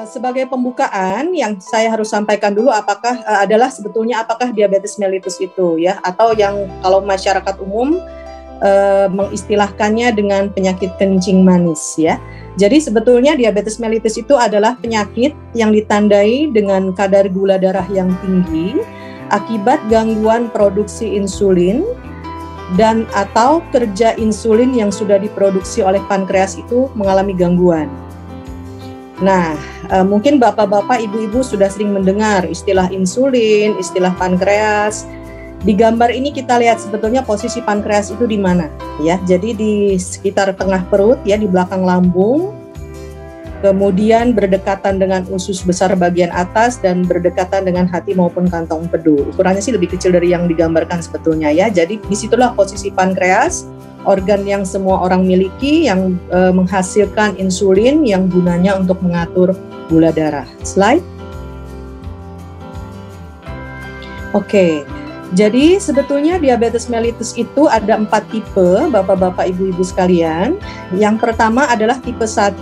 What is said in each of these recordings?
Sebagai pembukaan yang saya harus sampaikan dulu adalah sebetulnya apakah diabetes mellitus itu ya, atau yang kalau masyarakat umum mengistilahkannya dengan penyakit kencing manis ya. Jadi sebetulnya diabetes mellitus itu adalah penyakit yang ditandai dengan kadar gula darah yang tinggi akibat gangguan produksi insulin dan atau kerja insulin yang sudah diproduksi oleh pankreas itu mengalami gangguan. Nah, mungkin bapak-bapak, ibu-ibu sudah sering mendengar istilah insulin, istilah pankreas. Di gambar ini kita lihat sebetulnya posisi pankreas itu di mana, ya. Jadi di sekitar tengah perut, ya, di belakang lambung. Kemudian berdekatan dengan usus besar bagian atas dan berdekatan dengan hati maupun kantong empedu. Ukurannya sih lebih kecil dari yang digambarkan sebetulnya, ya. Jadi disitulah posisi pankreas, organ yang semua orang miliki yang menghasilkan insulin yang gunanya untuk mengatur gula darah. Slide. Oke, jadi sebetulnya diabetes mellitus itu ada 4 tipe, bapak-bapak, ibu-ibu sekalian. Yang pertama adalah tipe 1.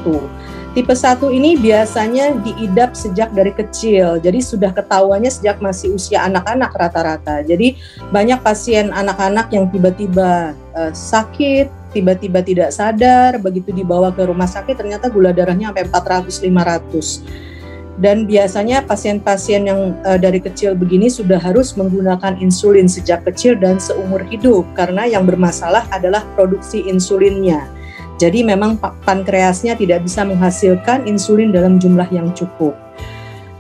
Tipe 1 ini biasanya diidap sejak dari kecil, jadi sudah ketahuannya sejak masih usia anak-anak rata-rata. Jadi banyak pasien anak-anak yang tiba-tiba sakit, tiba-tiba tidak sadar, begitu dibawa ke rumah sakit ternyata gula darahnya sampai 400-500. Dan biasanya pasien-pasien yang dari kecil begini sudah harus menggunakan insulin sejak kecil dan seumur hidup, karena yang bermasalah adalah produksi insulinnya. Jadi memang pankreasnya tidak bisa menghasilkan insulin dalam jumlah yang cukup.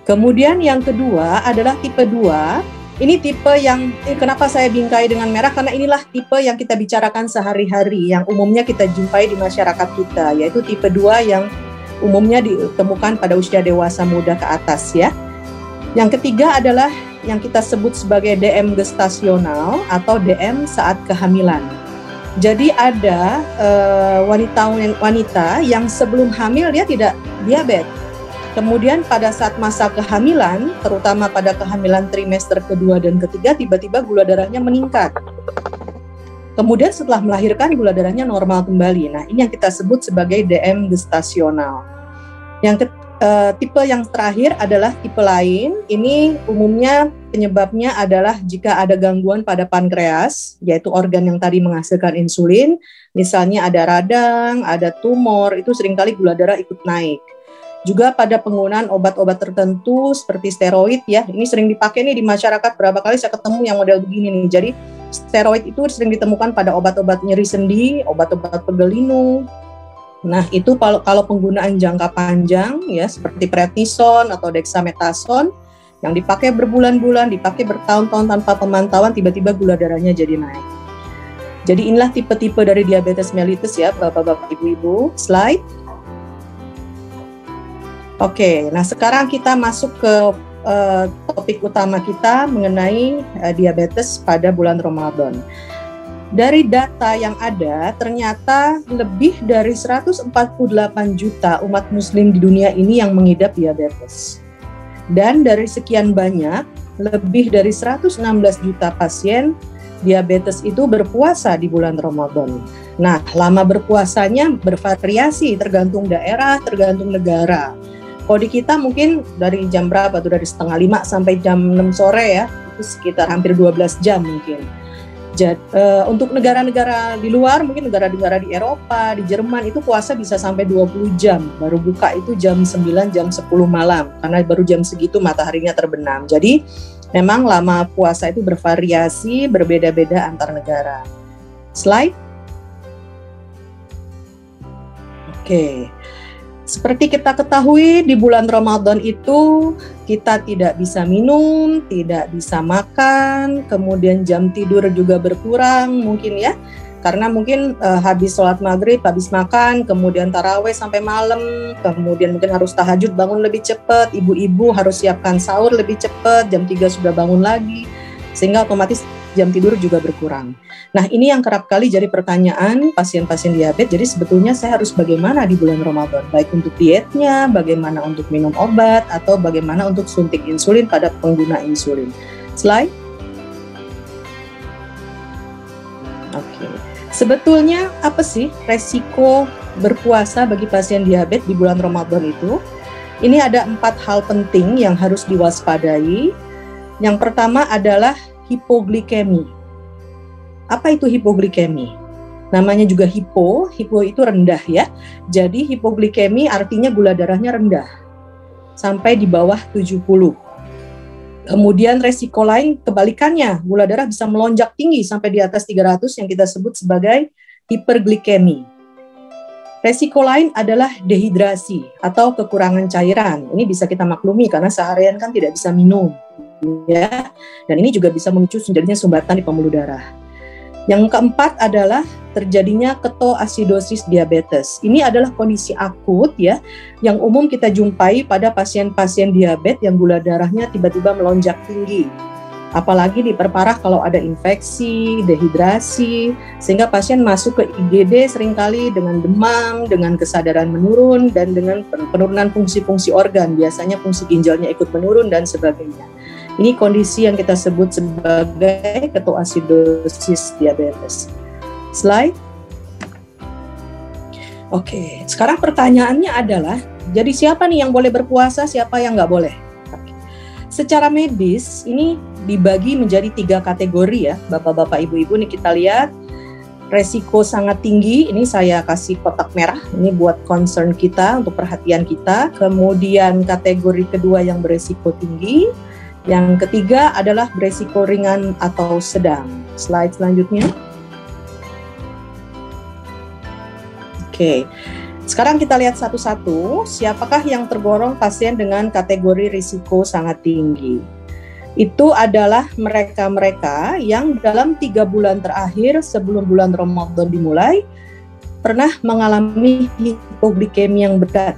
Kemudian yang kedua adalah tipe 2. Ini tipe yang, kenapa saya bingkai dengan merah? Karena inilah tipe yang kita bicarakan sehari-hari, yang umumnya kita jumpai di masyarakat kita, yaitu tipe 2 yang umumnya ditemukan pada usia dewasa muda ke atas, ya. Yang ketiga adalah yang kita sebut sebagai DM gestasional atau DM saat kehamilan. Jadi ada wanita yang sebelum hamil dia tidak diabetes. Kemudian pada saat masa kehamilan, terutama pada kehamilan trimester kedua dan ketiga, tiba-tiba gula darahnya meningkat. Kemudian setelah melahirkan gula darahnya normal kembali. Nah, ini yang kita sebut sebagai DM gestasional. Tipe yang terakhir adalah tipe lain. Ini umumnya penyebabnya adalah jika ada gangguan pada pankreas, yaitu organ yang tadi menghasilkan insulin. Misalnya ada radang, ada tumor, itu seringkali gula darah ikut naik. Juga pada penggunaan obat-obat tertentu seperti steroid, ya. Ini sering dipakai nih di masyarakat, berapa kali saya ketemu yang model begini nih. Jadi steroid itu sering ditemukan pada obat-obat nyeri sendi, obat-obat pegel linu. Nah, itu kalau penggunaan jangka panjang, ya, seperti prednison atau dexamethasone yang dipakai berbulan-bulan, dipakai bertahun-tahun tanpa pemantauan, tiba-tiba gula darahnya jadi naik. Jadi inilah tipe-tipe dari diabetes mellitus, ya, bapak-bapak, ibu-ibu. Slide. Oke, nah sekarang kita masuk ke topik utama kita mengenai diabetes pada bulan Ramadan. Dari data yang ada, ternyata lebih dari 148 juta umat muslim di dunia ini yang mengidap diabetes. Dan dari sekian banyak, lebih dari 116 juta pasien diabetes itu berpuasa di bulan Ramadan. Nah, lama berpuasanya bervariasi, tergantung daerah, tergantung negara. Kalau di kita mungkin dari jam berapa tuh, dari setengah 5 sampai jam 6 sore, ya, itu sekitar hampir 12 jam mungkin. Untuk negara-negara di luar, mungkin negara-negara di Eropa, di Jerman, itu puasa bisa sampai 20 jam. Baru buka itu jam 9, jam 10 malam. Karena baru jam segitu mataharinya terbenam. Jadi memang lama puasa itu bervariasi, berbeda-beda antar negara. Slide. Oke. Seperti kita ketahui, di bulan Ramadan itu kita tidak bisa minum, tidak bisa makan, kemudian jam tidur juga berkurang mungkin, ya. Karena mungkin habis sholat maghrib, habis makan, kemudian taraweh sampai malam, kemudian mungkin harus tahajud bangun lebih cepat, ibu-ibu harus siapkan sahur lebih cepat, jam 3 sudah bangun lagi, sehingga otomatis jam tidur juga berkurang. Nah, ini yang kerap kali jadi pertanyaan pasien-pasien diabetes. Jadi sebetulnya saya harus bagaimana di bulan Ramadan? Baik untuk dietnya, bagaimana untuk minum obat, atau bagaimana untuk suntik insulin pada pengguna insulin. Slide. Oke. Sebetulnya apa sih resiko berpuasa bagi pasien diabetes di bulan Ramadan itu? Ini ada 4 hal penting yang harus diwaspadai. Yang pertama adalah hipoglikemi. Apa itu hipoglikemi? Namanya juga hipo itu rendah ya. Jadi hipoglikemi artinya gula darahnya rendah, sampai di bawah 70. Kemudian resiko lain kebalikannya, gula darah bisa melonjak tinggi sampai di atas 300 yang kita sebut sebagai hiperglikemi. Resiko lain adalah dehidrasi atau kekurangan cairan. Ini bisa kita maklumi karena seharian kan tidak bisa minum, ya. Dan ini juga bisa memicu terjadinya sumbatan di pembuluh darah. Yang keempat adalah terjadinya ketoasidosis diabetes. Ini adalah kondisi akut ya, yang umum kita jumpai pada pasien-pasien diabetes yang gula darahnya tiba-tiba melonjak tinggi. Apalagi diperparah kalau ada infeksi, dehidrasi, sehingga pasien masuk ke IGD seringkali dengan demam, dengan kesadaran menurun, dan dengan penurunan fungsi-fungsi organ. Biasanya fungsi ginjalnya ikut menurun dan sebagainya. Ini kondisi yang kita sebut sebagai ketoasidosis diabetes. Slide. Oke, sekarang pertanyaannya adalah, jadi siapa nih yang boleh berpuasa, siapa yang nggak boleh? Secara medis, ini dibagi menjadi 3 kategori ya, Bapak-Bapak, Ibu-Ibu. Nih kita lihat, resiko sangat tinggi, ini saya kasih kotak merah, ini buat concern kita, untuk perhatian kita. Kemudian kategori kedua yang beresiko tinggi. Yang ketiga adalah beresiko ringan atau sedang. Slide selanjutnya. Oke, sekarang kita lihat satu-satu, siapakah yang tergolong pasien dengan kategori risiko sangat tinggi. Itu adalah mereka-mereka yang dalam 3 bulan terakhir sebelum bulan Ramadan dimulai pernah mengalami hipoglikemi yang berat.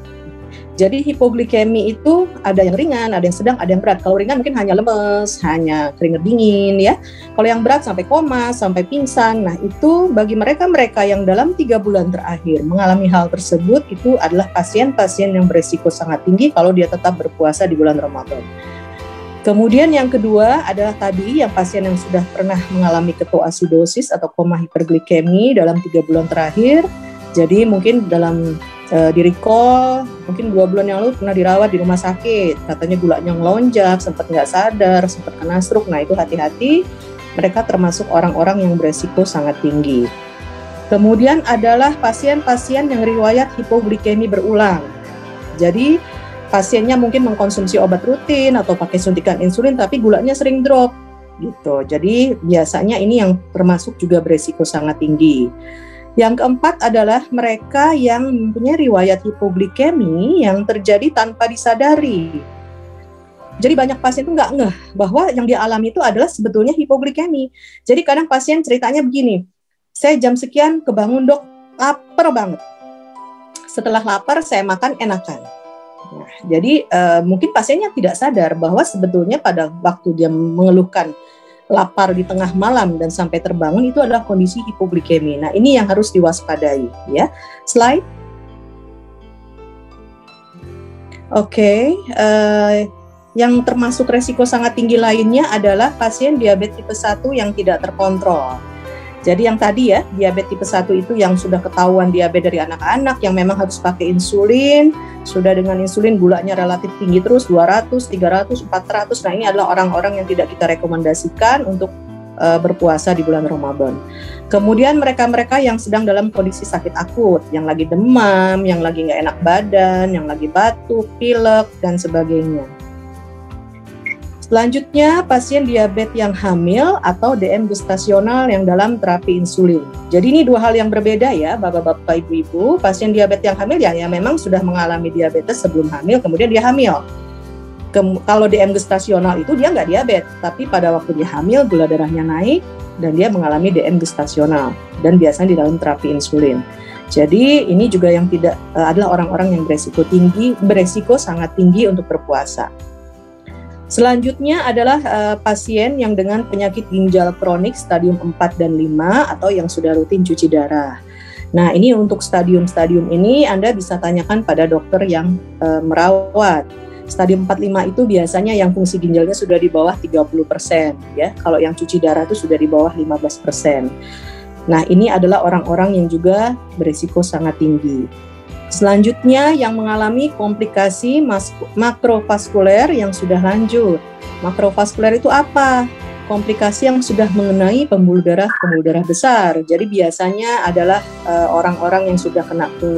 Jadi hipoglikemi itu ada yang ringan, ada yang sedang, ada yang berat. Kalau ringan mungkin hanya lemes, hanya keringat dingin ya. Kalau yang berat sampai koma, sampai pingsan. Nah itu bagi mereka-mereka yang dalam 3 bulan terakhir mengalami hal tersebut, itu adalah pasien-pasien yang beresiko sangat tinggi kalau dia tetap berpuasa di bulan Ramadan. Kemudian yang kedua adalah tadi yang pasien yang sudah pernah mengalami ketoasidosis atau koma hiperglikemi dalam 3 bulan terakhir. Jadi mungkin dalam di recall, mungkin 2 bulan yang lalu pernah dirawat di rumah sakit, katanya gulanya ngelonjak, sempat nggak sadar, sempat kena stroke. Nah itu hati-hati, mereka termasuk orang-orang yang beresiko sangat tinggi. Kemudian adalah pasien-pasien yang riwayat hipoglikemi berulang. Jadi pasiennya mungkin mengkonsumsi obat rutin atau pakai suntikan insulin, tapi gulanya sering drop gitu. Jadi biasanya ini yang termasuk juga beresiko sangat tinggi. Yang keempat adalah mereka yang mempunyai riwayat hipoglikemi yang terjadi tanpa disadari. Jadi banyak pasien itu nggak ngeh bahwa yang dia alami itu adalah sebetulnya hipoglikemi. Jadi kadang pasien ceritanya begini, saya jam sekian kebangun dok, lapar banget. Setelah lapar saya makan enakan. Nah, jadi mungkin pasiennya tidak sadar bahwa sebetulnya pada waktu dia mengeluhkan lapar di tengah malam dan sampai terbangun itu adalah kondisi hipoglikemi. Nah, ini yang harus diwaspadai ya. Slide. Oke, yang termasuk resiko sangat tinggi lainnya adalah pasien diabetes tipe 1 yang tidak terkontrol. Jadi yang tadi ya, diabetes tipe 1 itu yang sudah ketahuan diabetes dari anak-anak yang memang harus pakai insulin, sudah dengan insulin gulanya relatif tinggi terus 200, 300, 400. Nah ini adalah orang-orang yang tidak kita rekomendasikan untuk berpuasa di bulan Ramadan. Kemudian mereka-mereka yang sedang dalam kondisi sakit akut, yang lagi demam, yang lagi nggak enak badan, yang lagi batuk, pilek, dan sebagainya. Selanjutnya, pasien diabetes yang hamil atau DM gestasional yang dalam terapi insulin. Jadi ini 2 hal yang berbeda ya, Bapak-Bapak, Ibu-Ibu. Pasien diabetes yang hamil ya memang sudah mengalami diabetes sebelum hamil, kemudian dia hamil. Kalau DM gestasional itu dia nggak diabetes, tapi pada waktu dia hamil gula darahnya naik dan dia mengalami DM gestasional dan biasanya di dalam terapi insulin. Jadi ini juga yang tidak adalah orang-orang yang beresiko sangat tinggi untuk berpuasa. Selanjutnya adalah pasien yang dengan penyakit ginjal kronik stadium 4 dan 5 atau yang sudah rutin cuci darah. Nah, ini untuk stadium-stadium ini Anda bisa tanyakan pada dokter yang merawat. Stadium 4-5 itu biasanya yang fungsi ginjalnya sudah di bawah 30% ya. Kalau yang cuci darah itu sudah di bawah 15%. Nah, ini adalah orang-orang yang juga berisiko sangat tinggi. Selanjutnya yang mengalami komplikasi makrovaskuler yang sudah lanjut. Makrovaskuler itu apa? Komplikasi yang sudah mengenai pembuluh darah besar. Jadi biasanya adalah orang-orang yang sudah kena ke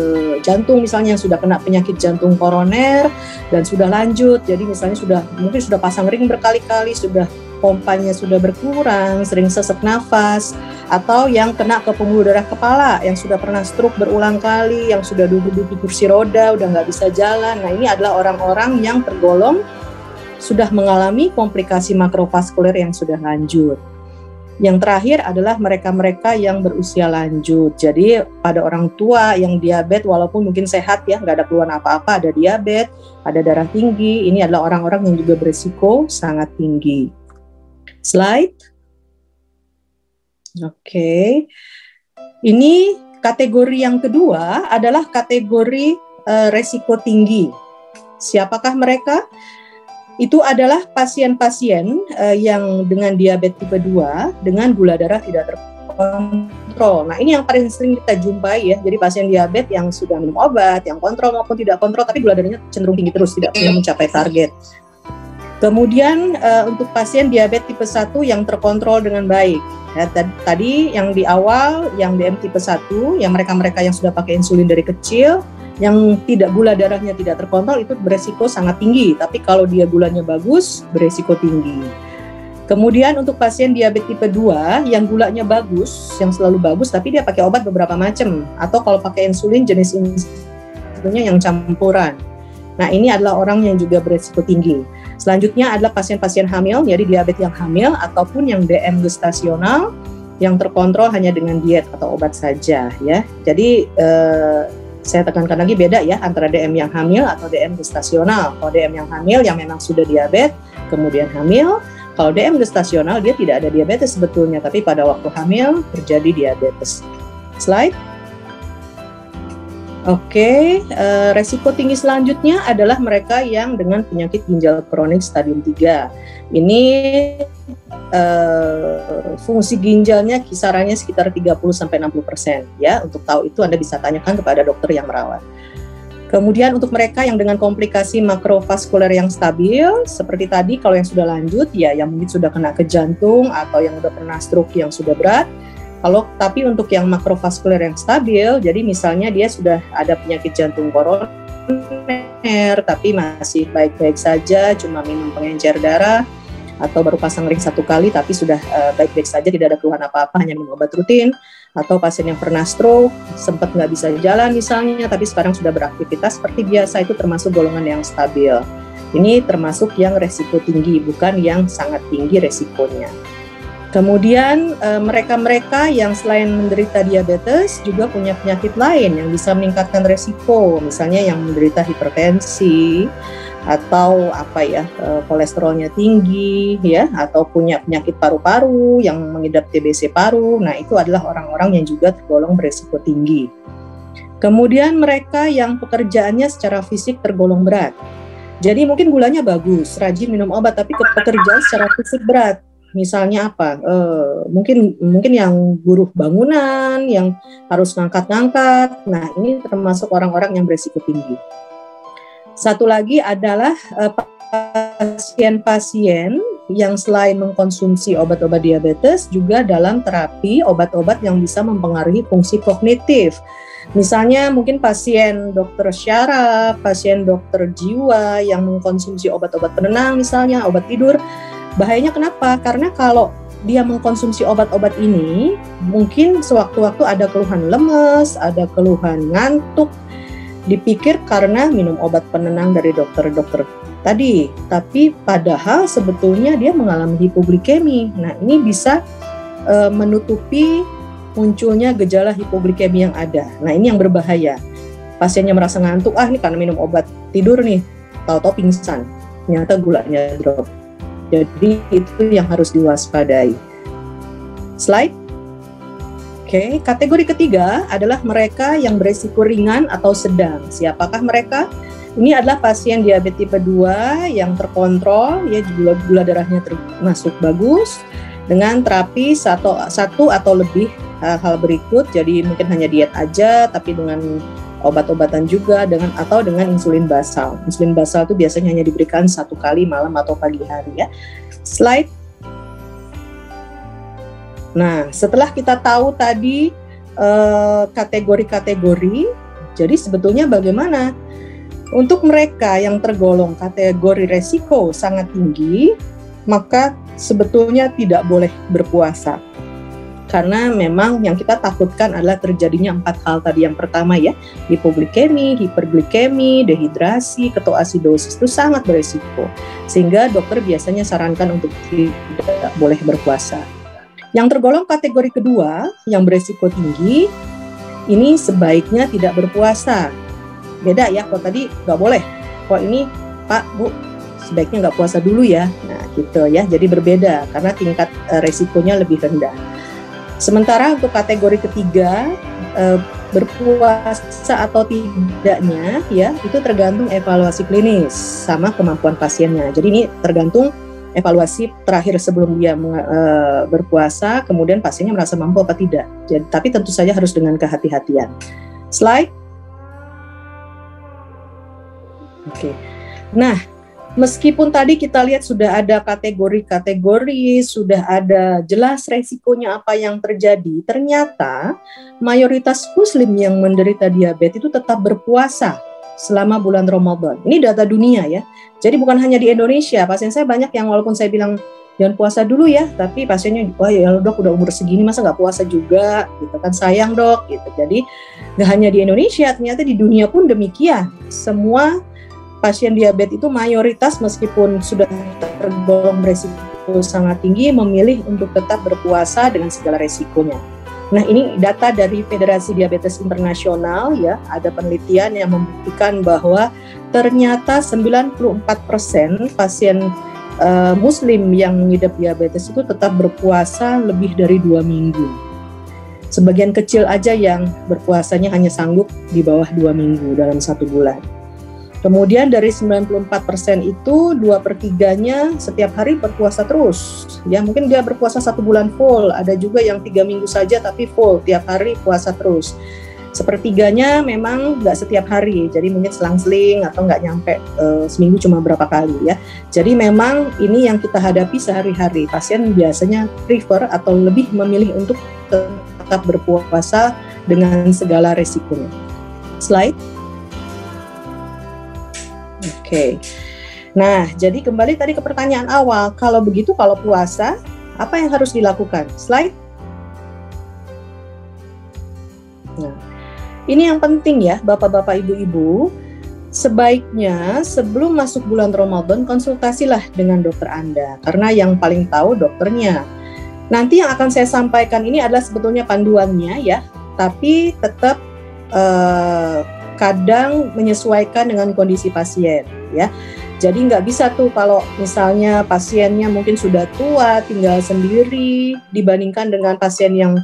jantung, misalnya yang sudah kena penyakit jantung koroner dan sudah lanjut. Jadi misalnya mungkin sudah pasang ring berkali-kali, sudah pompanya sudah berkurang, sering sesak nafas, atau yang kena ke pembuluh darah kepala, yang sudah pernah stroke berulang kali, yang sudah duduk di kursi roda, udah nggak bisa jalan. Nah, ini adalah orang-orang yang tergolong sudah mengalami komplikasi makrovaskuler yang sudah lanjut. Yang terakhir adalah mereka-mereka yang berusia lanjut. Jadi pada orang tua yang diabetes, walaupun mungkin sehat ya, nggak ada keluhan apa-apa, ada diabetes, ada darah tinggi, ini adalah orang-orang yang juga berisiko sangat tinggi. Slide. Oke. Ini kategori yang kedua adalah kategori resiko tinggi. Siapakah mereka? Itu adalah pasien-pasien yang dengan diabetes tipe 2 dengan gula darah tidak terkontrol. Nah, ini yang paling sering kita jumpai ya. Jadi pasien diabetes yang sudah minum obat, yang kontrol maupun tidak kontrol, tapi gula darahnya cenderung tinggi terus, tidak pernah mencapai target. Kemudian untuk pasien diabetes tipe 1 yang terkontrol dengan baik. Ya, tadi yang di awal, yang DM tipe 1, yang mereka-mereka yang sudah pakai insulin dari kecil, yang gula darahnya tidak terkontrol itu beresiko sangat tinggi. Tapi kalau dia gulanya bagus, beresiko tinggi. Kemudian untuk pasien diabetes tipe 2 yang gulanya bagus, yang selalu bagus, tapi dia pakai obat beberapa macam. Atau kalau pakai insulin, jenis insulinnya yang campuran. Nah, ini adalah orang yang juga beresiko tinggi. Selanjutnya adalah pasien-pasien hamil, jadi diabetes yang hamil, ataupun yang DM gestasional, yang terkontrol hanya dengan diet atau obat saja ya. Jadi saya tekankan lagi beda ya antara DM yang hamil atau DM gestasional. Kalau DM yang hamil yang memang sudah diabetes, kemudian hamil. Kalau DM gestasional dia tidak ada diabetes sebetulnya, tapi pada waktu hamil terjadi diabetes. Slide. Oke, resiko tinggi selanjutnya adalah mereka yang dengan penyakit ginjal kronik stadium 3. Ini fungsi ginjalnya kisarannya sekitar 30-60% ya. Untuk tahu itu Anda bisa tanyakan kepada dokter yang merawat. Kemudian untuk mereka yang dengan komplikasi makrovaskuler yang stabil, seperti tadi kalau yang sudah lanjut ya, yang mungkin sudah kena ke jantung atau yang sudah pernah stroke yang sudah berat. Tapi untuk yang makrovaskuler yang stabil, jadi misalnya dia sudah ada penyakit jantung koroner, tapi masih baik-baik saja, cuma minum pengencer darah, atau baru pasang ring 1 kali, tapi sudah baik-baik saja, tidak ada keluhan apa-apa, hanya minum obat rutin, atau pasien yang pernah stroke, sempat nggak bisa jalan misalnya, tapi sekarang sudah beraktivitas seperti biasa, itu termasuk golongan yang stabil. Ini termasuk yang resiko tinggi, bukan yang sangat tinggi resikonya. Kemudian mereka-mereka yang selain menderita diabetes juga punya penyakit lain yang bisa meningkatkan resiko, misalnya yang menderita hipertensi atau kolesterolnya tinggi ya, atau punya penyakit paru-paru yang mengidap TBC paru. Nah, itu adalah orang-orang yang juga tergolong beresiko tinggi. Kemudian mereka yang pekerjaannya secara fisik tergolong berat. Jadi mungkin gulanya bagus, rajin minum obat, tapi pekerjaan secara fisik berat. Misalnya apa? Mungkin yang buruh bangunan, yang harus ngangkat-ngangkat. Nah, ini termasuk orang-orang yang berisiko tinggi. Satu lagi adalah pasien-pasien yang selain mengkonsumsi obat-obat diabetes juga dalam terapi obat-obat yang bisa mempengaruhi fungsi kognitif. Misalnya mungkin pasien dokter syaraf, pasien dokter jiwa yang mengkonsumsi obat-obat penenang misalnya, obat tidur. Bahayanya kenapa? Karena kalau dia mengkonsumsi obat-obat ini, mungkin sewaktu-waktu ada keluhan lemes, ada keluhan ngantuk, dipikir karena minum obat penenang dari dokter-dokter tadi. Tapi padahal sebetulnya dia mengalami hipoglikemi. Nah, ini bisa menutupi munculnya gejala hipoglikemi yang ada. Nah, ini yang berbahaya. Pasiennya merasa ngantuk, ini karena minum obat tidur nih, tahu-tahu pingsan, ternyata gulanya drop. Jadi itu yang harus diwaspadai. Slide. Oke, kategori ketiga adalah mereka yang beresiko ringan atau sedang. Siapakah mereka? Ini adalah pasien diabetes tipe 2 yang terkontrol, ya gula darahnya termasuk bagus, dengan terapi satu atau lebih hal berikut. Jadi mungkin hanya diet aja, tapi dengan obat-obatan juga dengan insulin basal. Insulin basal itu biasanya hanya diberikan 1 kali malam atau pagi hari ya. Slide. Nah, setelah kita tahu tadi kategori-kategori, jadi sebetulnya bagaimana untuk mereka yang tergolong kategori resiko sangat tinggi, maka sebetulnya tidak boleh berpuasa. Karena memang yang kita takutkan adalah terjadinya 4 hal tadi. Yang pertama ya, hipoglikemi, hiperglikemi, dehidrasi, ketoasidosis itu sangat beresiko. Sehingga dokter biasanya sarankan untuk tidak boleh berpuasa. Yang tergolong kategori kedua, yang beresiko tinggi, ini sebaiknya tidak berpuasa. Beda ya, kalau tadi nggak boleh. Kalau ini, Pak, Bu, sebaiknya nggak puasa dulu ya. Nah gitu ya, jadi berbeda karena tingkat resikonya lebih rendah. Sementara untuk kategori ketiga, berpuasa atau tidaknya ya itu tergantung evaluasi klinis sama kemampuan pasiennya. Jadi ini tergantung evaluasi terakhir sebelum dia berpuasa, kemudian pasiennya merasa mampu apa tidak. Jadi, tapi tentu saja harus dengan kehati-hatian. Slide. Oke. Nah, meskipun tadi kita lihat sudah ada kategori-kategori, sudah ada jelas resikonya apa yang terjadi, ternyata mayoritas Muslim yang menderita diabetes itu tetap berpuasa selama bulan Ramadan. Ini data dunia ya. Jadi bukan hanya di Indonesia, pasien saya banyak yang walaupun saya bilang jangan puasa dulu ya, tapi pasiennya, wah ya dok udah umur segini masa nggak puasa juga, gitu kan, sayang dok, gitu. Jadi nggak hanya di Indonesia, ternyata di dunia pun demikian. Semua pasien diabetes itu mayoritas meskipun sudah tergolong beresiko sangat tinggi memilih untuk tetap berpuasa dengan segala resikonya. Nah ini data dari Federasi Diabetes Internasional ya, ada penelitian yang membuktikan bahwa ternyata 94% pasien Muslim yang mengidap diabetes itu tetap berpuasa lebih dari 2 minggu. Sebagian kecil aja yang berpuasanya hanya sanggup di bawah 2 minggu dalam 1 bulan. Kemudian dari 94% itu 2/3-nya setiap hari berpuasa terus. Ya mungkin dia berpuasa 1 bulan full, ada juga yang 3 minggu saja tapi full, tiap hari puasa terus. Sepertiganya memang nggak setiap hari, jadi mungkin selang-seling atau nggak nyampe seminggu cuma berapa kali ya. Jadi memang ini yang kita hadapi sehari-hari. Pasien biasanya prefer atau lebih memilih untuk tetap berpuasa dengan segala resikonya. Slide. Oke. Nah, jadi kembali tadi ke pertanyaan awal. Kalau begitu, kalau puasa, apa yang harus dilakukan? Slide. Nah, ini yang penting ya, Bapak-bapak, Ibu-ibu. Sebaiknya sebelum masuk bulan Ramadan, konsultasilah dengan dokter Anda. Karena yang paling tahu dokternya. Nanti yang akan saya sampaikan ini adalah sebetulnya panduannya ya, tapi tetap kadang menyesuaikan dengan kondisi pasien ya. Jadi nggak bisa tuh kalau misalnya pasiennya mungkin sudah tua tinggal sendiri dibandingkan dengan pasien yang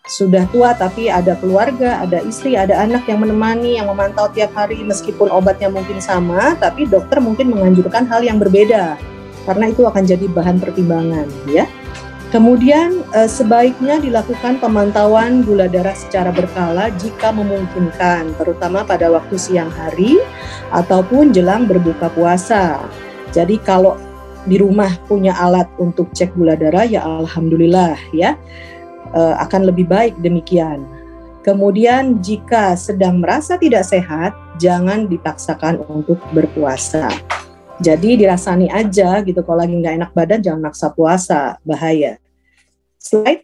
sudah tua tapi ada keluarga, ada istri, ada anak yang menemani, yang memantau tiap hari meskipun obatnya mungkin sama, tapi dokter mungkin menganjurkan hal yang berbeda karena itu akan jadi bahan pertimbangan ya. Kemudian sebaiknya dilakukan pemantauan gula darah secara berkala jika memungkinkan, terutama pada waktu siang hari ataupun jelang berbuka puasa. Jadi kalau di rumah punya alat untuk cek gula darah ya alhamdulillah ya, akan lebih baik demikian. Kemudian jika sedang merasa tidak sehat, jangan dipaksakan untuk berpuasa. Jadi dirasani aja gitu, kalau lagi nggak enak badan jangan maksa puasa, bahaya. Slide.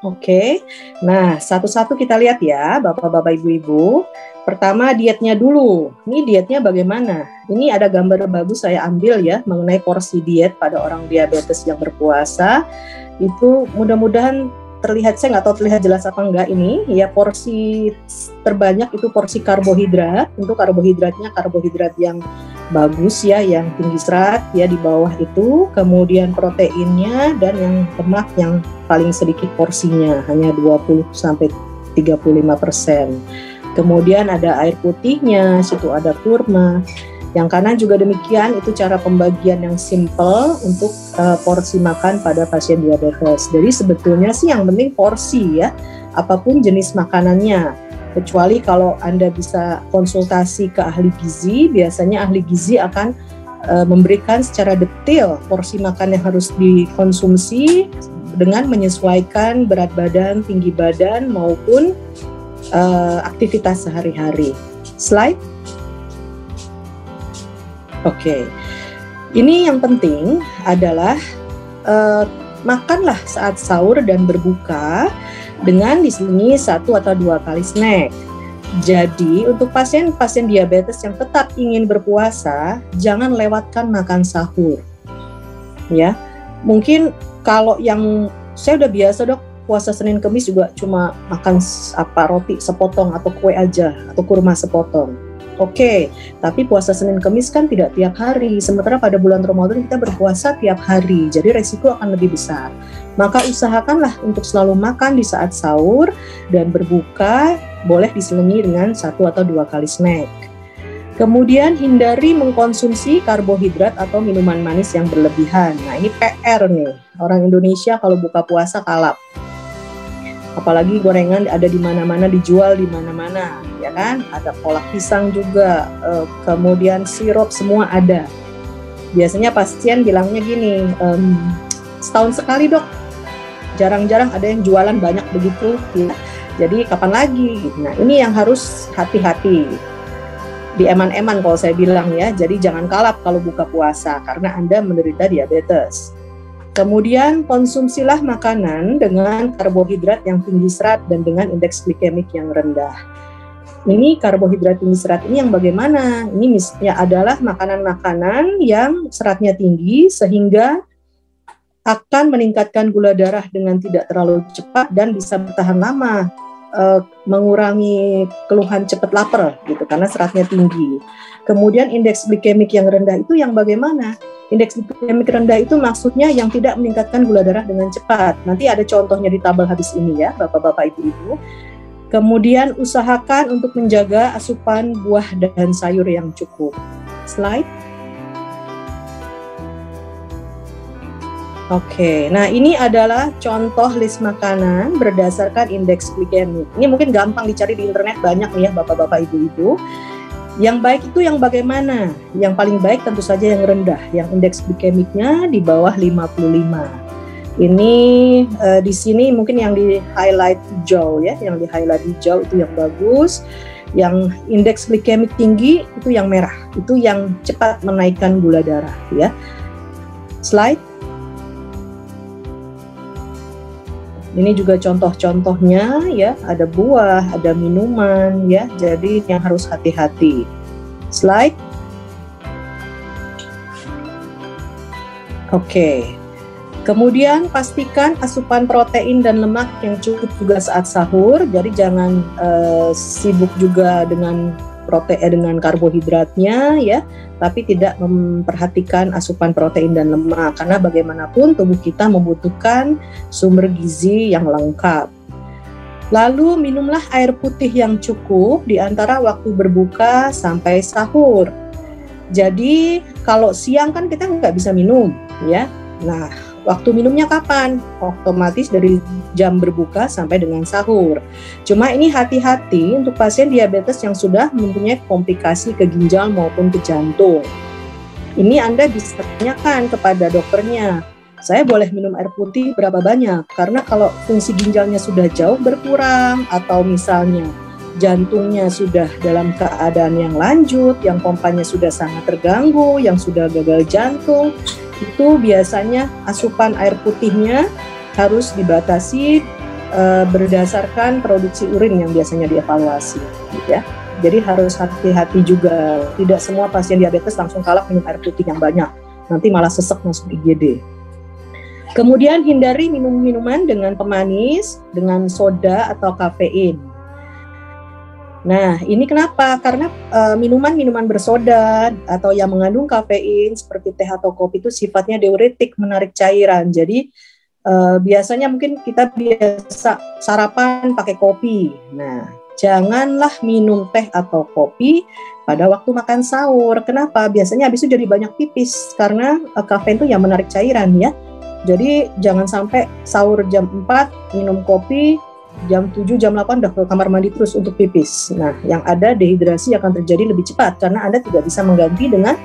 Oke, nah satu-satu kita lihat ya Bapak-bapak Ibu-ibu. Pertama dietnya dulu, ini dietnya bagaimana? Ini ada gambar bagus saya ambil ya mengenai porsi diet pada orang diabetes yang berpuasa. Itu mudah-mudahan terlihat, saya nggak tahu terlihat jelas apa enggak ini ya, porsi terbanyak itu porsi karbohidrat. Untuk karbohidratnya karbohidrat yang bagus ya, yang tinggi serat ya di bawah itu, kemudian proteinnya, dan yang lemak yang paling sedikit porsinya hanya 20-35%. Kemudian ada air putihnya, situ ada kurma. Yang kanan juga demikian, itu cara pembagian yang simple untuk porsi makan pada pasien diabetes. Jadi sebetulnya sih yang penting porsi ya, apapun jenis makanannya. Kecuali kalau Anda bisa konsultasi ke ahli gizi, biasanya ahli gizi akan memberikan secara detail porsi makan yang harus dikonsumsi dengan menyesuaikan berat badan, tinggi badan maupun aktivitas sehari-hari. Slide. Oke. Ini yang penting adalah makanlah saat sahur dan berbuka dengan diselingi 1 atau 2 kali snack. Jadi untuk pasien-pasien diabetes yang tetap ingin berpuasa, jangan lewatkan makan sahur. Ya, mungkin kalau yang saya udah biasa dok, puasa Senin Kemis juga cuma makan roti sepotong atau kue aja atau kurma sepotong. Oke, tapi puasa Senin Kemis kan tidak tiap hari. Sementara pada bulan Ramadan kita berpuasa tiap hari, jadi resiko akan lebih besar. Maka usahakanlah untuk selalu makan di saat sahur dan berbuka boleh diselingi dengan 1 atau 2 kali snack. Kemudian hindari mengkonsumsi karbohidrat atau minuman manis yang berlebihan. Nah ini PR nih, orang Indonesia kalau buka puasa kalap. Apalagi gorengan ada di mana-mana, dijual di mana-mana, ya kan? Ada kolak pisang juga, kemudian sirup semua ada. Biasanya pasien bilangnya gini, setahun sekali dok, jarang-jarang ada yang jualan banyak begitu, ya. Jadi kapan lagi? Nah ini yang harus hati-hati, di eman-eman kalau saya bilang ya. Jadi jangan kalap kalau buka puasa karena Anda menderita diabetes. Kemudian konsumsilah makanan dengan karbohidrat yang tinggi serat dan dengan indeks glikemik yang rendah. Ini karbohidrat tinggi serat ini yang bagaimana? Ini misalnya adalah makanan-makanan yang seratnya tinggi sehingga akan meningkatkan gula darah dengan tidak terlalu cepat dan bisa bertahan lama, mengurangi keluhan cepat lapar gitu karena seratnya tinggi. Kemudian indeks glikemik yang rendah itu yang bagaimana? Indeks glikemik rendah itu maksudnya yang tidak meningkatkan gula darah dengan cepat. Nanti ada contohnya di tabel habis ini ya, Bapak-bapak, Ibu-ibu. Kemudian usahakan untuk menjaga asupan buah dan sayur yang cukup. Slide. Oke, nah ini adalah contoh list makanan berdasarkan indeks glikemik. Ini mungkin gampang dicari di internet, banyak nih ya Bapak-bapak, Ibu-ibu. Yang baik itu yang bagaimana? Yang paling baik tentu saja yang rendah, yang indeks glikemiknya di bawah 55. Ini di sini mungkin yang di highlight hijau ya, yang di highlight hijau itu yang bagus. Yang indeks glikemik tinggi itu yang merah, itu yang cepat menaikkan gula darah ya. Slide. Ini juga contoh-contohnya ya, ada buah, ada minuman ya, jadi yang harus hati-hati. Slide. Oke. Kemudian pastikan asupan protein dan lemak yang cukup juga saat sahur, jadi jangan sibuk juga dengan dengan karbohidratnya ya, tapi tidak memperhatikan asupan protein dan lemak karena bagaimanapun tubuh kita membutuhkan sumber gizi yang lengkap. Lalu minumlah air putih yang cukup di antara waktu berbuka sampai sahur. Jadi kalau siang kan kita nggak bisa minum ya. Nah, waktu minumnya kapan? Otomatis dari jam berbuka sampai dengan sahur. Cuma ini hati-hati untuk pasien diabetes yang sudah mempunyai komplikasi ke ginjal maupun ke jantung. Ini Anda bisa tanyakan kepada dokternya, saya boleh minum air putih berapa banyak? Karena kalau fungsi ginjalnya sudah jauh berkurang atau misalnya jantungnya sudah dalam keadaan yang lanjut, yang pompanya sudah sangat terganggu, yang sudah gagal jantung, itu biasanya asupan air putihnya harus dibatasi berdasarkan produksi urin yang biasanya dievaluasi ya. Jadi harus hati-hati juga, tidak semua pasien diabetes langsung kalap minum air putih yang banyak, nanti malah sesek masuk IGD. Kemudian hindari minum-minuman dengan pemanis, dengan soda atau kafein. Nah, ini kenapa? Karena minuman-minuman bersoda atau yang mengandung kafein seperti teh atau kopi itu sifatnya diuretik, menarik cairan. Jadi biasanya mungkin kita biasa sarapan pakai kopi. Nah, janganlah minum teh atau kopi pada waktu makan sahur. Kenapa? Biasanya habis itu jadi banyak pipis karena kafein itu yang menarik cairan ya. Jadi jangan sampai sahur jam 4 minum kopi, jam 7, jam 8 udah ke kamar mandi terus untuk pipis. Nah, yang ada dehidrasi akan terjadi lebih cepat karena Anda tidak bisa mengganti dengan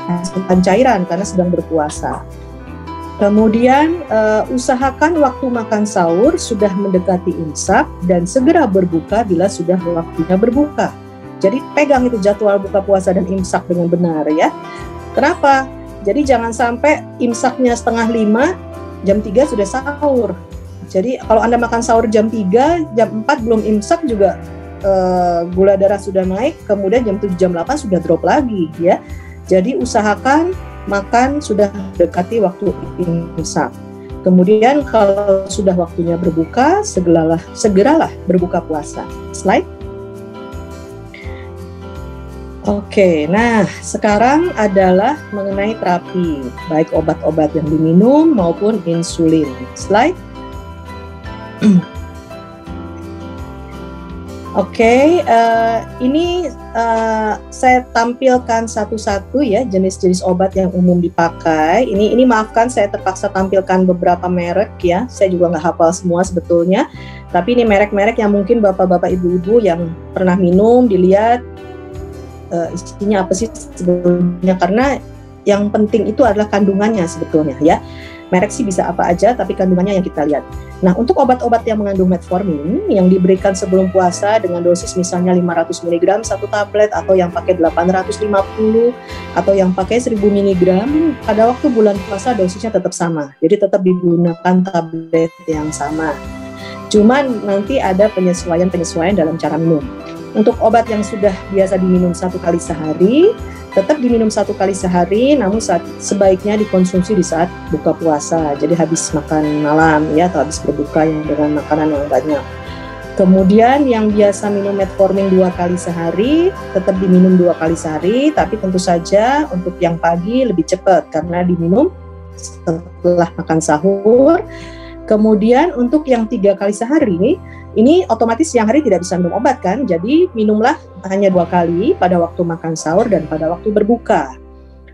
asupan cairan karena sedang berpuasa. Kemudian usahakan waktu makan sahur sudah mendekati imsak dan segera berbuka bila sudah waktunya berbuka. Jadi pegang itu jadwal buka puasa dan imsak dengan benar ya. Kenapa? Jadi jangan sampai imsaknya 4:30, jam 3 sudah sahur. Jadi kalau Anda makan sahur jam 3, jam 4 belum imsak juga gula darah sudah naik, kemudian jam 7, jam 8 sudah drop lagi ya. Jadi usahakan makan sudah dekati waktu imsak. Kemudian kalau sudah waktunya berbuka, segeralah berbuka puasa. Slide. Oke, nah sekarang adalah mengenai terapi, baik obat-obat yang diminum maupun insulin. Slide. Oke, ini saya tampilkan satu-satu ya jenis-jenis obat yang umum dipakai. Ini maafkan saya terpaksa tampilkan beberapa merek ya. Saya juga nggak hafal semua sebetulnya. Tapi ini merek-merek yang mungkin bapak-bapak, ibu-ibu yang pernah minum dilihat isinya apa sih sebetulnya. Karena yang penting itu adalah kandungannya sebetulnya ya. Merek sih bisa apa aja, tapi kandungannya yang kita lihat. Nah, untuk obat-obat yang mengandung metformin yang diberikan sebelum puasa dengan dosis misalnya 500 mg satu tablet, atau yang pakai 850, atau yang pakai 1000 mg, pada waktu bulan puasa dosisnya tetap sama. Jadi tetap digunakan tablet yang sama. Cuman nanti ada penyesuaian dalam cara minum. Untuk obat yang sudah biasa diminum 1 kali sehari, tetap diminum 1 kali sehari, namun sebaiknya dikonsumsi di saat buka puasa. Jadi habis makan malam ya, atau habis berbuka yang dengan makanan yang banyak. Kemudian yang biasa minum metformin 2 kali sehari, tetap diminum 2 kali sehari, tapi tentu saja untuk yang pagi lebih cepat karena diminum setelah makan sahur. Kemudian untuk yang 3 kali sehari, ini otomatis siang hari tidak bisa minum obat kan, jadi minumlah hanya 2 kali pada waktu makan sahur dan pada waktu berbuka.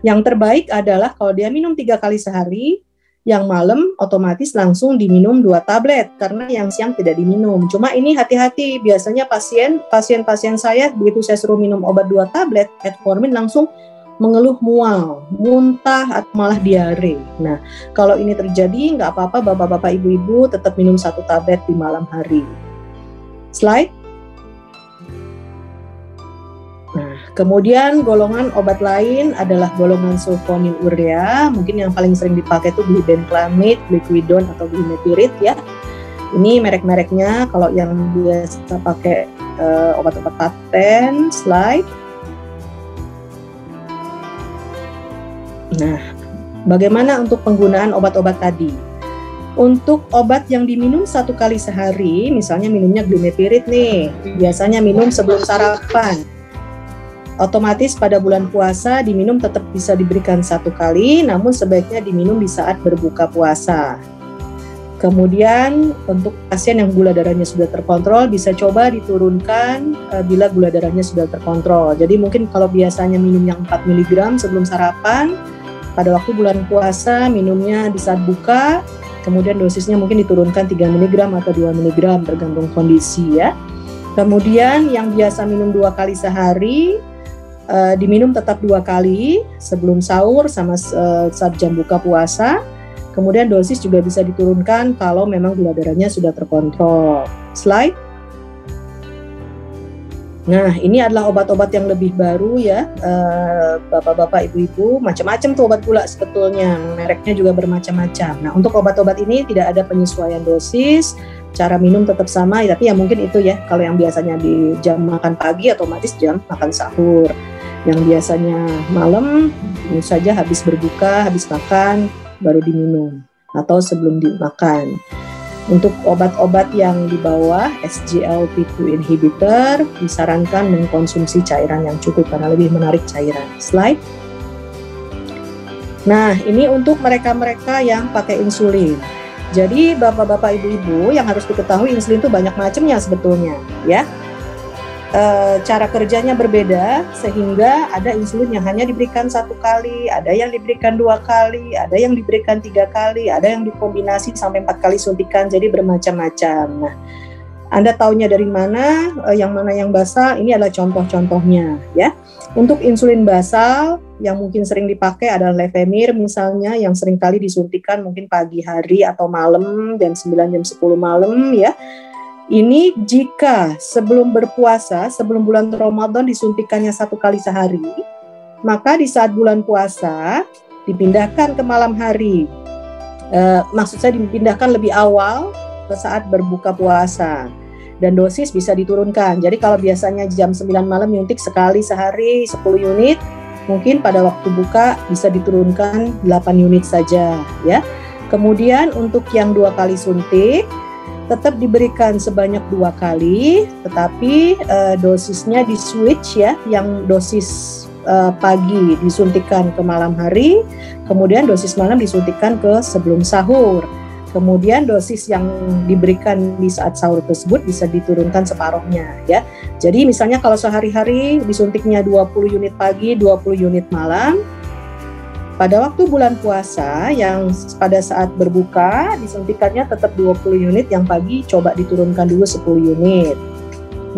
Yang terbaik adalah kalau dia minum 3 kali sehari, yang malam otomatis langsung diminum 2 tablet, karena yang siang tidak diminum. Cuma ini hati-hati, biasanya pasien-pasien saya, begitu saya suruh minum obat 2 tablet, metformin langsung mengeluh mual, muntah, atau malah diare. Nah, kalau ini terjadi, nggak apa-apa bapak-bapak, ibu-ibu tetap minum 1 tablet di malam hari. Slide. Nah, kemudian golongan obat lain adalah golongan sulfonylurea. Mungkin yang paling sering dipakai itu glibenclamide, gluquidone, atau glimepirid ya. Ini merek-mereknya. Kalau yang biasa pakai obat-obat paten. Slide. Nah, bagaimana untuk penggunaan obat-obat tadi? Untuk obat yang diminum 1 kali sehari, misalnya minumnya glimepirid nih, biasanya minum sebelum sarapan. Otomatis pada bulan puasa diminum tetap bisa diberikan 1 kali, namun sebaiknya diminum di saat berbuka puasa. Kemudian untuk pasien yang gula darahnya sudah terkontrol, bisa coba diturunkan bila gula darahnya sudah terkontrol. Jadi mungkin kalau biasanya minum yang 4 mg sebelum sarapan, pada waktu bulan puasa minumnya di saat buka, kemudian dosisnya mungkin diturunkan 3 mg atau 2 mg tergantung kondisi ya. Kemudian yang biasa minum 2 kali sehari, diminum tetap 2 kali sebelum sahur sama saat jam buka puasa. Kemudian dosis juga bisa diturunkan kalau memang gula darahnya sudah terkontrol. Slide. Nah, ini adalah obat-obat yang lebih baru ya, bapak-bapak, ibu-ibu, macam-macam tuh obat gula sebetulnya, mereknya juga bermacam-macam. Nah, untuk obat-obat ini tidak ada penyesuaian dosis, cara minum tetap sama, tapi ya mungkin itu ya, kalau yang biasanya di jam makan pagi otomatis jam makan sahur. Yang biasanya malam, tentu saja habis berbuka, habis makan, baru diminum, atau sebelum dimakan. Untuk obat-obat yang di bawah SGLT2 inhibitor disarankan mengkonsumsi cairan yang cukup karena lebih menarik cairan. Slide. Nah, ini untuk mereka-mereka yang pakai insulin. Jadi bapak-bapak, ibu-ibu yang harus diketahui insulin itu banyak macamnya sebetulnya, ya. Cara kerjanya berbeda sehingga ada insulin yang hanya diberikan 1 kali, ada yang diberikan 2 kali, ada yang diberikan 3 kali, ada yang dikombinasi sampai 4 kali suntikan, jadi bermacam-macam. Nah, Anda taunya dari mana, yang mana yang basal, ini adalah contoh-contohnya ya. Untuk insulin basal yang mungkin sering dipakai adalah Levemir misalnya, yang sering kali disuntikan mungkin pagi hari atau malam, jam 9, jam 10 malam ya. Ini jika sebelum berpuasa, sebelum bulan Ramadan disuntikannya 1 kali sehari, maka di saat bulan puasa dipindahkan ke malam hari. Maksud saya dipindahkan lebih awal ke saat berbuka puasa. Dan dosis bisa diturunkan. Jadi kalau biasanya jam 9 malam nyuntik sekali sehari 10 unit, mungkin pada waktu buka bisa diturunkan 8 unit saja ya. Kemudian untuk yang 2 kali suntik tetap diberikan sebanyak 2 kali, tetapi dosisnya di switch ya, yang dosis pagi disuntikan ke malam hari, kemudian dosis malam disuntikan ke sebelum sahur. Kemudian dosis yang diberikan di saat sahur tersebut bisa diturunkan separuhnya ya. Jadi misalnya kalau sehari-hari disuntiknya 20 unit pagi, 20 unit malam, pada waktu bulan puasa yang pada saat berbuka disuntikannya tetap 20 unit, yang pagi coba diturunkan dulu 10 unit.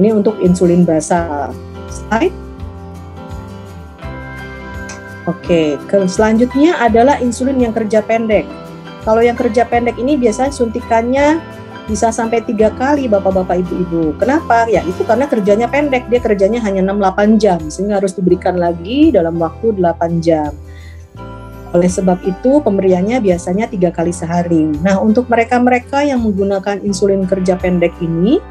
Ini untuk insulin basal. Slide. Oke, selanjutnya adalah insulin yang kerja pendek. Kalau yang kerja pendek ini biasanya suntikannya bisa sampai 3 kali Bapak-Bapak Ibu-Ibu. Kenapa? Ya itu karena kerjanya pendek, dia kerjanya hanya 6-8 jam, sehingga harus diberikan lagi dalam waktu 8 jam. Oleh sebab itu pemberiannya biasanya 3 kali sehari. Nah untuk mereka-mereka yang menggunakan insulin kerja pendek ini,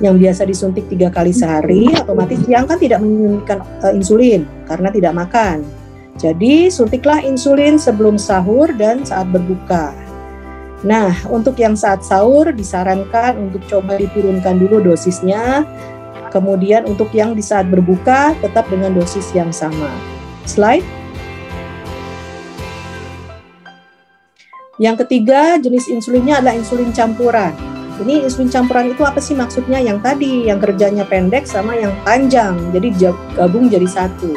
yang biasa disuntik 3 kali sehari, otomatis dia kan tidak menyuntikkan insulin karena tidak makan. Jadi suntiklah insulin sebelum sahur dan saat berbuka. Nah, untuk yang saat sahur disarankan untuk coba diturunkan dulu dosisnya. Kemudian untuk yang di saat berbuka tetap dengan dosis yang sama. Slide. Yang ketiga jenis insulinnya adalah insulin campuran. Ini insulin campuran itu apa sih maksudnya? Yang tadi, yang kerjanya pendek sama yang panjang, jadi gabung jadi satu.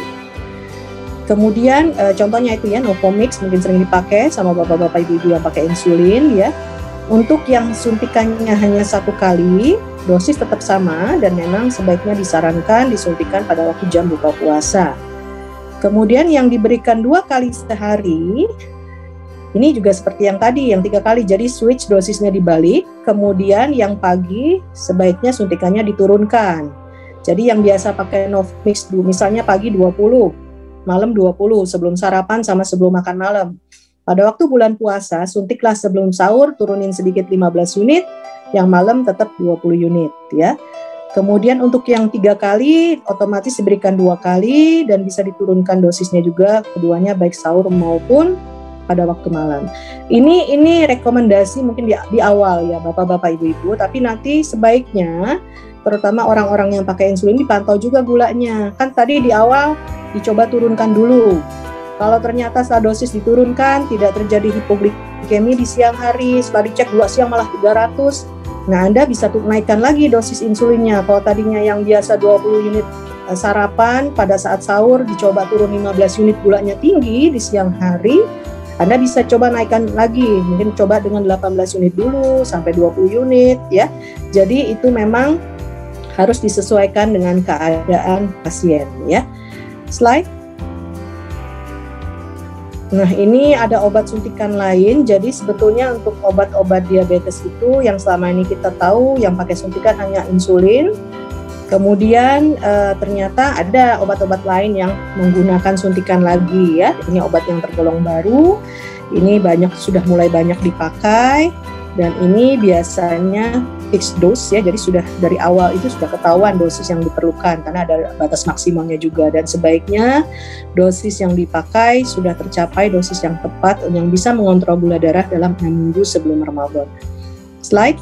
Kemudian contohnya itu ya, Novomix mungkin sering dipakai sama bapak-bapak ibu-ibu yang pakai insulin ya. Untuk yang suntikannya hanya 1 kali, dosis tetap sama dan memang sebaiknya disarankan disuntikan pada waktu jam buka puasa. Kemudian yang diberikan 2 kali sehari, ini juga seperti yang tadi, yang 3 kali, jadi switch dosisnya dibalik. Kemudian yang pagi sebaiknya suntikannya diturunkan. Jadi yang biasa pakai Novomix misalnya pagi 20, malam 20, sebelum sarapan sama sebelum makan malam. Pada waktu bulan puasa, suntiklah sebelum sahur, turunin sedikit 15 unit, yang malam tetap 20 unit ya. Kemudian untuk yang 3 kali, otomatis diberikan 2 kali dan bisa diturunkan dosisnya juga, keduanya baik sahur maupun pada waktu malam. Ini rekomendasi mungkin di awal ya Bapak-bapak Ibu-ibu, tapi nanti sebaiknya terutama orang-orang yang pakai insulin dipantau juga gulanya. Kan tadi di awal dicoba turunkan dulu. Kalau ternyata setelah dosis diturunkan tidak terjadi hipoglikemi di siang hari, setelah dicek gula siang malah 300, nah Anda bisa naikkan lagi dosis insulinnya. Kalau tadinya yang biasa 20 unit sarapan, pada saat sahur dicoba turun 15 unit gulanya tinggi di siang hari, Anda bisa coba naikkan lagi, mungkin coba dengan 18 unit dulu sampai 20 unit ya. Jadi itu memang harus disesuaikan dengan keadaan pasien ya. Slide. Nah ini ada obat suntikan lain. Jadi sebetulnya untuk obat-obat diabetes itu yang selama ini kita tahu yang pakai suntikan hanya insulin. Kemudian ternyata ada obat-obat lain yang menggunakan suntikan lagi ya. Ini obat yang tergolong baru. Ini sudah mulai banyak dipakai. Dan ini biasanya fixed dose ya, jadi sudah dari awal itu sudah ketahuan dosis yang diperlukan karena ada batas maksimalnya juga, dan sebaiknya dosis yang dipakai sudah tercapai dosis yang tepat yang bisa mengontrol gula darah dalam 6 minggu sebelum Ramadan. Slide.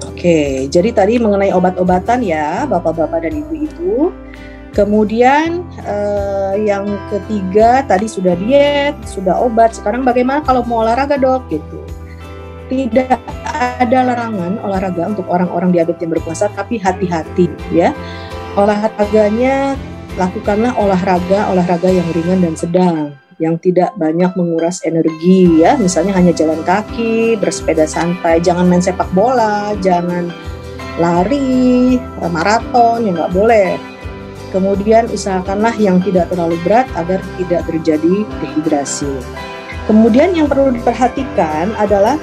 Oke, jadi tadi mengenai obat-obatan ya Bapak-bapak dan Ibu-ibu. Kemudian yang ketiga tadi sudah diet, sudah obat. Sekarang bagaimana kalau mau olahraga dok? Gitu. Tidak ada larangan olahraga untuk orang-orang diabetes yang berpuasa, tapi hati-hati ya. Olahraganya lakukanlah olahraga yang ringan dan sedang yang tidak banyak menguras energi ya, misalnya hanya jalan kaki, bersepeda santai, jangan main sepak bola, jangan lari, maraton, ya nggak boleh. Kemudian usahakanlah yang tidak terlalu berat agar tidak terjadi dehidrasi. Kemudian yang perlu diperhatikan adalah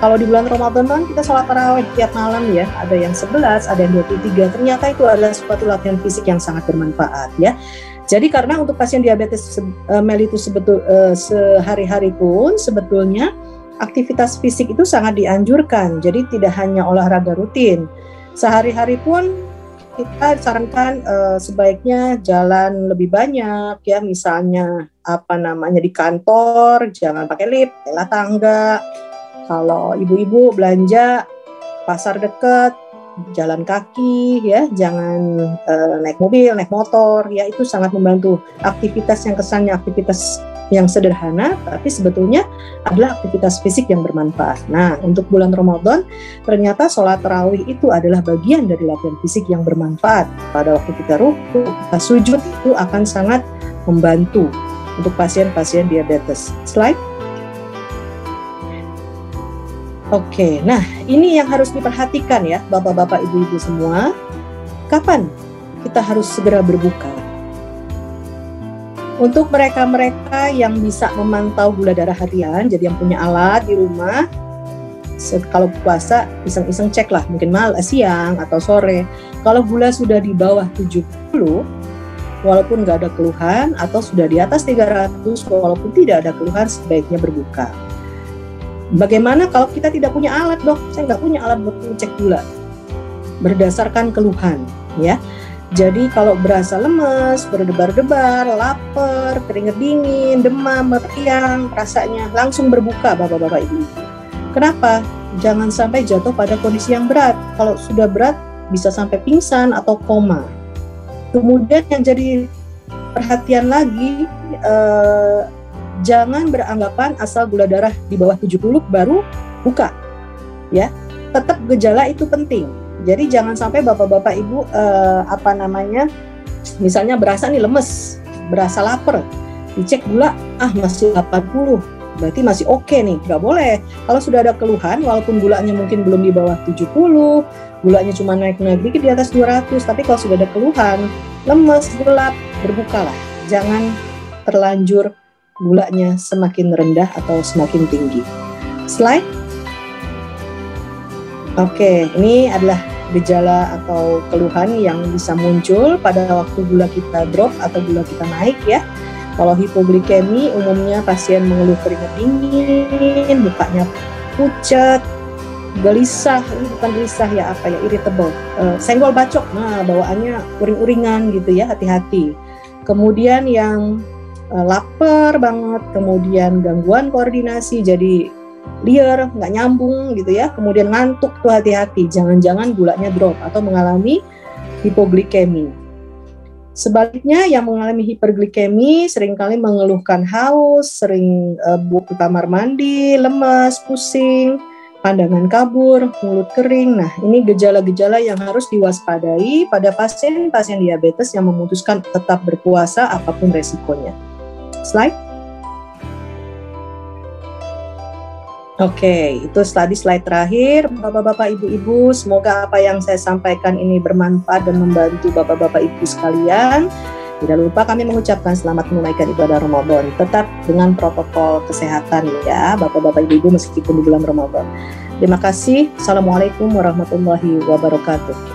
kalau di bulan Ramadan kan kita sholat tarawih tiap malam ya, ada yang 11, ada yang 23, ternyata itu adalah suatu latihan fisik yang sangat bermanfaat ya. Jadi karena untuk pasien diabetes mellitus sehari-hari pun sebetulnya aktivitas fisik itu sangat dianjurkan, jadi tidak hanya olahraga rutin. Sehari-hari pun kita sarankan sebaiknya jalan lebih banyak ya, misalnya di kantor jangan pakai lift, pakai tangga. Kalau ibu-ibu belanja pasar dekat jalan kaki ya, jangan naik mobil, naik motor ya, itu sangat membantu. Aktivitas yang kesannya aktivitas yang sederhana tapi sebetulnya adalah aktivitas fisik yang bermanfaat. Nah, untuk bulan Ramadan ternyata sholat tarawih itu adalah bagian dari latihan fisik yang bermanfaat. Pada waktu kita ruku, kita sujud, itu akan sangat membantu untuk pasien-pasien diabetes. Slide. Oke, nah ini yang harus diperhatikan ya bapak-bapak, ibu-ibu semua. Kapan kita harus segera berbuka? Untuk mereka-mereka yang bisa memantau gula darah harian, jadi yang punya alat di rumah, kalau puasa iseng-iseng cek lah, mungkin siang atau sore. Kalau gula sudah di bawah 70, walaupun nggak ada keluhan, atau sudah di atas 300, walaupun tidak ada keluhan, sebaiknya berbuka. Bagaimana kalau kita tidak punya alat, dok? Saya nggak punya alat buat cek gula. Berdasarkan keluhan, ya. Jadi kalau berasa lemes, berdebar-debar, lapar, keringat dingin, demam, meriang, rasanya langsung berbuka bapak-bapak ibu. Kenapa? Jangan sampai jatuh pada kondisi yang berat. Kalau sudah berat bisa sampai pingsan atau koma. Kemudian yang jadi perhatian lagi, jangan beranggapan asal gula darah di bawah 70 baru buka. Ya, tetap gejala itu penting. Jadi jangan sampai bapak-bapak ibu misalnya berasa nih lemes, berasa lapar, dicek gula masih 80, berarti masih oke nih, nggak boleh. Kalau sudah ada keluhan, walaupun gulanya mungkin belum di bawah 70, gulanya cuma naik-naik dikit di atas 200, tapi kalau sudah ada keluhan, lemes, gelap, berbukalah. Jangan terlanjur gulanya semakin rendah atau semakin tinggi. Slide. Oke, ini adalah gejala atau keluhan yang bisa muncul pada waktu gula kita drop atau gula kita naik ya. Kalau hipoglikemi umumnya pasien mengeluh keringat dingin, mukanya pucat, gelisah, ini bukan gelisah ya, irritable, senggol bacok, bawaannya uring-uringan gitu ya, hati-hati. Kemudian yang lapar banget, kemudian gangguan koordinasi, jadi liar, nggak nyambung gitu ya, kemudian ngantuk tuh hati-hati, jangan-jangan gulanya drop atau mengalami hipoglikemi. Sebaliknya yang mengalami hiperglikemi seringkali mengeluhkan haus, sering butuh kamar mandi, lemas, pusing, pandangan kabur, mulut kering. Nah, ini gejala-gejala yang harus diwaspadai pada pasien-pasien diabetes yang memutuskan tetap berpuasa apapun resikonya. Slide. Oke, itu tadi slide terakhir. Bapak-bapak, ibu-ibu, semoga apa yang saya sampaikan ini bermanfaat dan membantu bapak-bapak, ibu sekalian. Tidak lupa kami mengucapkan selamat menunaikan ibadah Ramadan, tetap dengan protokol kesehatan ya, bapak-bapak, ibu-ibu, meskipun di bulan Ramadan. Terima kasih. Assalamualaikum warahmatullahi wabarakatuh.